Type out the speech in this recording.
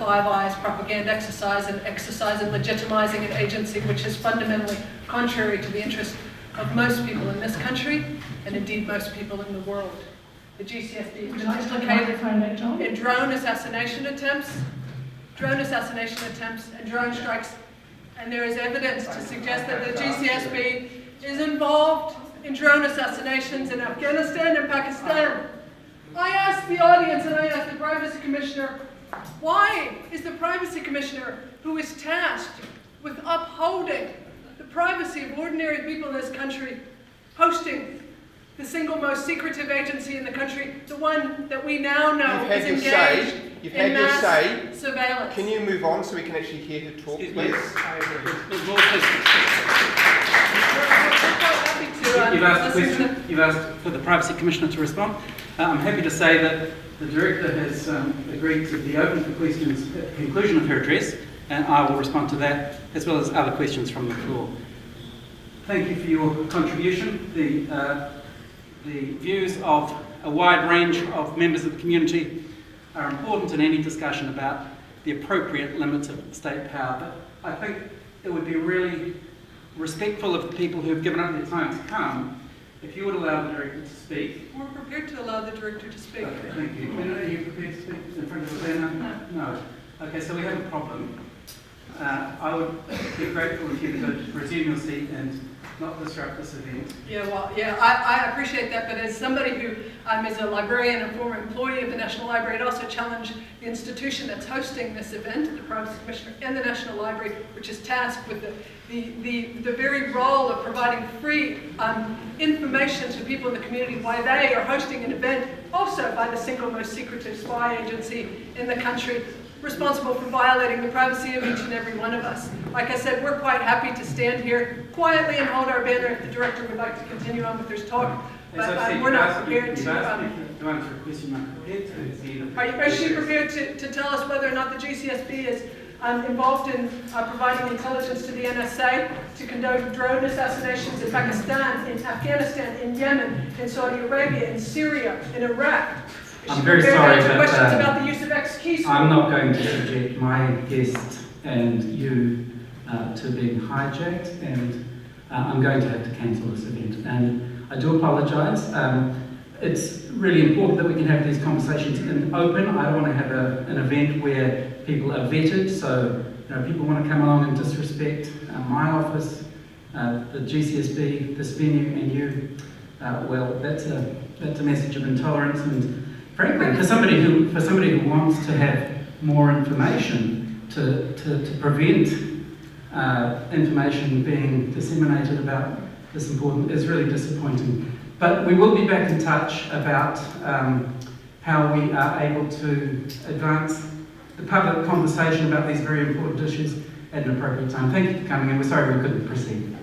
Five Eyes propaganda exercise and legitimizing an agency which is fundamentally contrary to the interest of most people in this country and indeed most people in the world. The GCSB has been implicated in drone assassination attempts, and drone strikes, and there is evidence to suggest that the GCSB is involved in drone assassinations in Afghanistan and Pakistan. I asked the audience and I asked the Privacy Commissioner, why is the Privacy Commissioner, who is tasked with upholding the privacy of ordinary people in this country, hosting the single most secretive agency in the country, the one that we now know is engaged in mass surveillance? Can you move on so we can actually hear her talk, please? You've asked for the Privacy Commissioner to respond. I'm happy to say that the Director has agreed to be open for questions at the conclusion of her address, and I will respond to that as well as other questions from the floor. Thank you for your contribution. The views of a wide range of members of the community are important in any discussion about the appropriate limits of state power, but I think it would be really respectful of the people who have given up their time to come if you would allow the Director to speak. We're prepared to allow the Director to speak. Okay, thank you. Are you prepared to speak in front of the panel? No. Okay, so we have a problem. I would be grateful if you could resume your seat and not disrupt this event. I appreciate that, but as somebody who is a librarian and former employee of the National Library, I'd also challenge the institution that's hosting this event, the Privacy Commissioner and the National Library, which is tasked with the very role of providing free information to people in the community, why they are hosting an event also by the single most secretive spy agency in the country, responsible for violating the privacy of each and every one of us. Like I said, we're quite happy to stand here quietly and hold our banner if the Director would like to continue on with his talk, but we're not prepared to... answer a question I'm prepared to. Is she prepared to tell us whether or not the GCSB is involved in providing intelligence to the NSA to conduct drone assassinations in Pakistan, in Afghanistan, in Yemen, in Saudi Arabia, in Syria, in Iraq? I'm very sorry, but questions about the use of X-keys. I'm not going to subject my guest and you to being hijacked, and I'm going to have to cancel this event. And I do apologise. It's really important that we can have these conversations in open. I don't want to have an event where people are vetted, so people want to come along and disrespect my office, the GCSB, this venue, and you. Well, that's a message of intolerance, and frankly, for somebody who wants to have more information to prevent information being disseminated about this important is really disappointing. But we will be back in touch about how we are able to advance the public conversation about these very important issues at an appropriate time. Thank you for coming, and we're sorry we couldn't proceed.